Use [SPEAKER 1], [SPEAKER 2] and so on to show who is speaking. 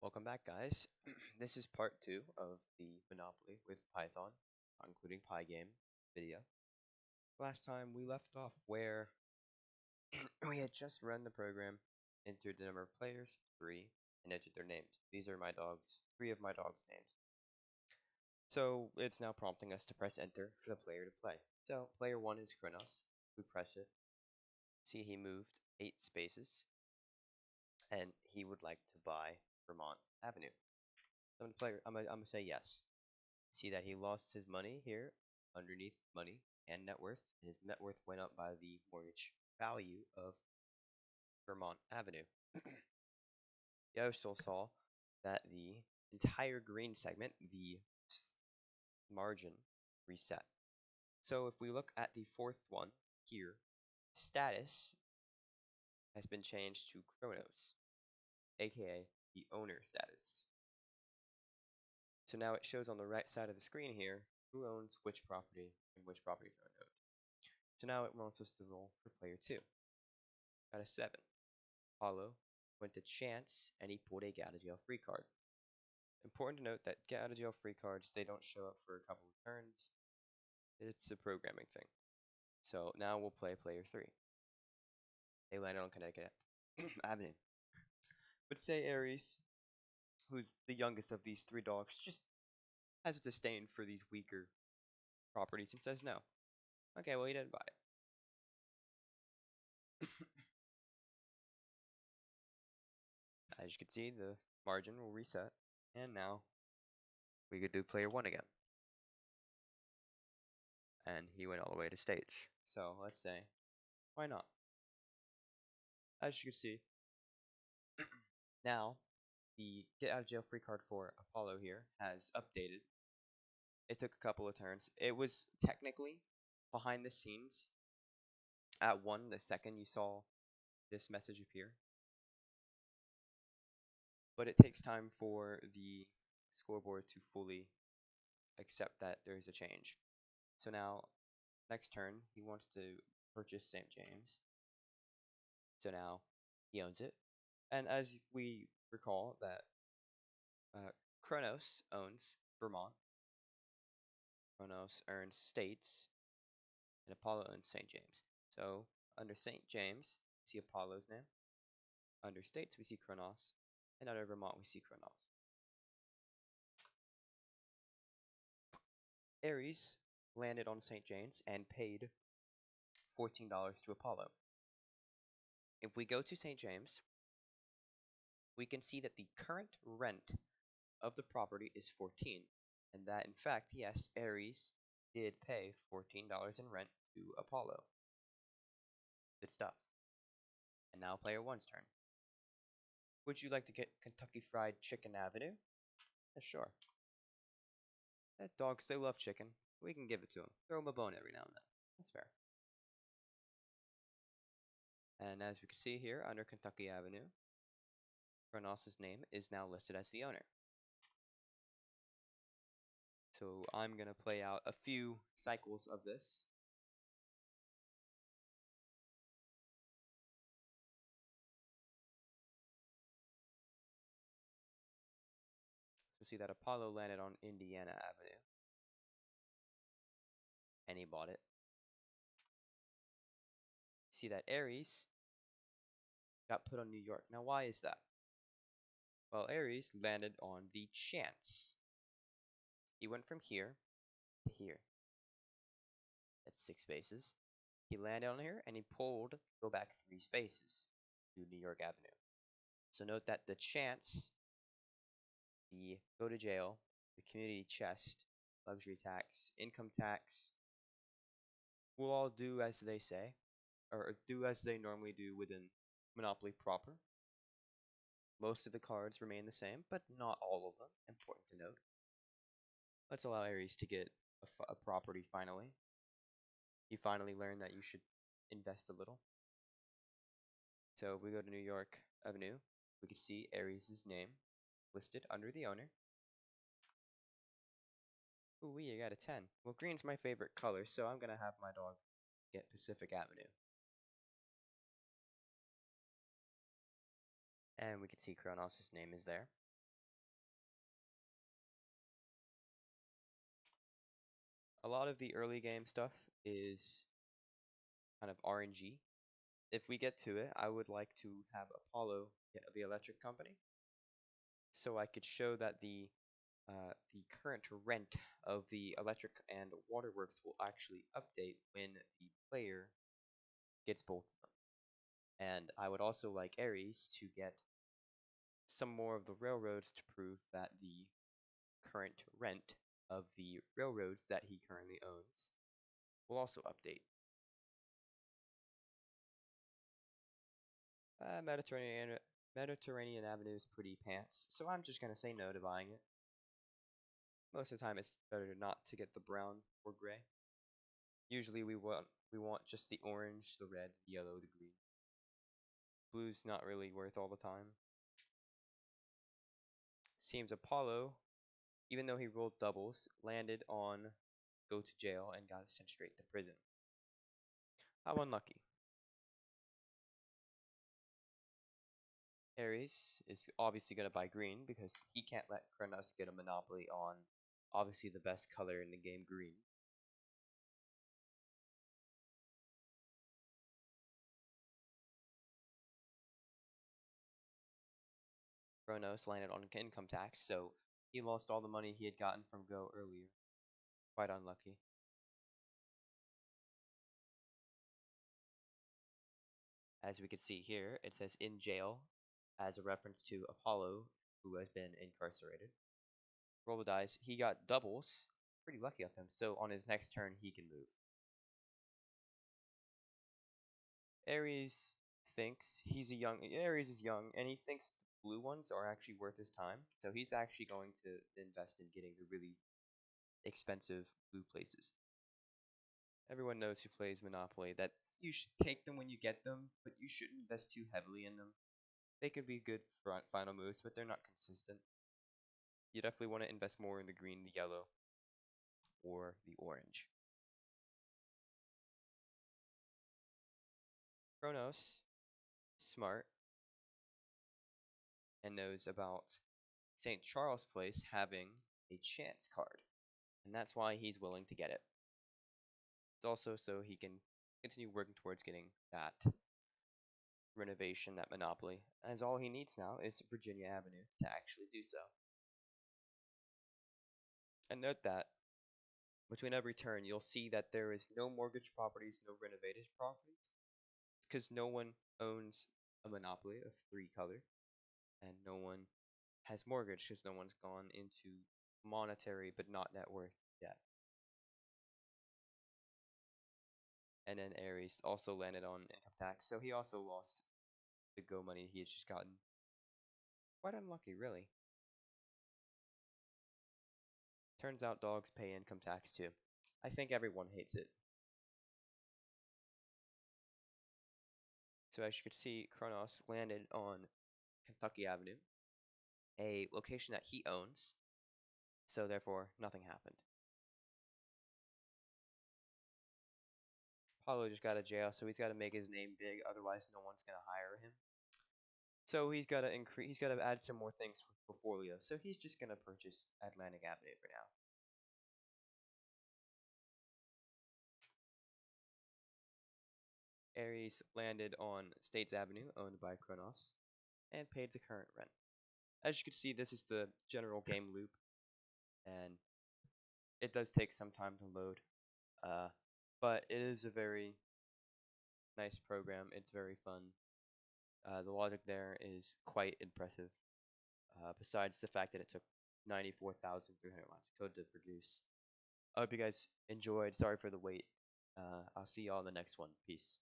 [SPEAKER 1] Welcome back, guys. This is part 2 of the Monopoly with Python, including Pygame video. Last time we left off where we had just run the program, entered the number of players, 3, and entered their names. These are my dogs, 3 of my dogs' names. So it's now prompting us to press enter for the player to play. So player 1 is Kronos. We press it. See, he moved 8 spaces, and he would like to buy Vermont Avenue. So I'm gonna say yes. See that he lost his money here underneath money and net worth. His net worth went up by the mortgage value of Vermont Avenue. You also saw that the entire green segment, the margin, reset. So if we look at the fourth one here, status has been changed to Kronos, aka the owner status. So now it shows on the right side of the screen here who owns which property and which properties are owned. So now it wants us to roll for player 2. Got a 7. Apollo went to chance and he pulled a get out of jail free card. Important to note that get out of jail free cards, they don't show up for a couple of turns. It's a programming thing. So now we'll play player 3. They landed on Connecticut Avenue. But say Aries, who's the youngest of these 3 dogs, just has a disdain for these weaker properties and says no. Okay, well, he didn't buy it. As you can see, the margin will reset, and now we could do player 1 again. And he went all the way to stage. So let's say, why not? As you can see, now the get out of jail free card for Apollo here has updated. It took a couple of turns. It was technically behind the scenes at 1 the second you saw this message appear. But it takes time for the scoreboard to fully accept that there is a change. So now, next turn, he wants to purchase St. James. So now he owns it. And as we recall that Kronos owns Vermont, Kronos earns states, and Apollo owns St. James. So under St. James, we see Apollo's name. Under states, we see Kronos. And under Vermont, we see Kronos. Aries landed on St. James and paid $14 to Apollo. If we go to St. James, we can see that the current rent of the property is 14, and that in fact, yes, Aries did pay $14 in rent to Apollo. Good stuff. And now player 1's turn. Would you like to get Kentucky Fried Chicken Avenue? Yeah, sure. Dogs, they love chicken. We can give it to them. Throw them a bone every now and then. That's fair. And as we can see here, under Kentucky Avenue, Kronos' name is now listed as the owner. So I'm going to play out a few cycles of this. So see that Apollo landed on Indiana Avenue. And he bought it. See that Aries got put on New York. Now why is that? Well, Aries landed on the chance. He went from here to here. That's 6 spaces. He landed on here and he pulled, go back 3 spaces to New York Avenue. So note that the chance, the go to jail, the community chest, luxury tax, income tax, will all do as they say, or do as they normally do within Monopoly proper. Most of the cards remain the same, but not all of them. Important to note. Let's allow Aries to get a property finally. You finally learn that you should invest a little. So if we go to New York Avenue, we can see Aries' name listed under the owner. Ooh, I got a 10. Well, green's my favorite color, so I'm going to have my dog get Pacific Avenue. And we can see Kronos' name is there. A lot of the early game stuff is kind of RNG. If we get to it, I would like to have Apollo get the electric company, so I could show that the current rent of the electric and waterworks will actually update when the player gets both of them. And I would also like Ares to get some more of the railroads to prove that the current rent of the railroads that he currently owns will also update. Mediterranean Avenue is pretty pants, so I'm just gonna say no to buying it. Most of the time, it's better not to get the brown or gray. Usually, we want just the orange, the red, the yellow, the green. Blue's not really worth all the time. Seems Apollo, even though he rolled doubles, landed on go to jail and got sent straight to prison. How unlucky. Ares is obviously going to buy green because he can't let Kronos get a monopoly on obviously the best color in the game, green. Kronos landed on income tax, so he lost all the money he had gotten from Go earlier. Quite unlucky. As we can see here, it says in jail as a reference to Apollo, who has been incarcerated. Roll the dice. He got doubles. Pretty lucky of him. So on his next turn, he can move. Ares thinks Ares is young, and he thinks the blue ones are actually worth his time. So he's actually going to invest in getting the really expensive blue places. Everyone knows who plays Monopoly that you should take them when you get them, but you shouldn't invest too heavily in them. They could be good final moves, but they're not consistent. You definitely want to invest more in the green, the yellow, or the orange. Kronos, smart, and knows about St. Charles Place having a chance card, and that's why he's willing to get it. It's also so he can continue working towards getting that renovation, that monopoly, as all he needs now is Virginia Avenue to actually do so. And note that between every turn, you'll see that there is no mortgage properties, no renovated properties, because no one owns a monopoly of 3 color, and no one has mortgage because no one's gone into monetary but not net worth debt. And then Ares also landed on income tax, so he also lost the Go money he had just gotten. Quite unlucky, really. Turns out dogs pay income tax too. I think everyone hates it. So as you can see, Kronos landed on Kentucky Avenue, a location that he owns, so therefore nothing happened. Apollo just got out of jail, so he's got to make his name big, otherwise no one's gonna hire him. So he's got to add some more things for Portfolio. So he's just gonna purchase Atlantic Avenue for now. Ares landed on States Avenue, owned by Kronos, and paid the current rent. As you can see, this is the general game loop, and it does take some time to load, but it is a very nice program. It's very fun. The logic there is quite impressive, besides the fact that it took 94,300 lines of code to produce. I hope you guys enjoyed. Sorry for the wait. I'll see y'all in the next one. Peace.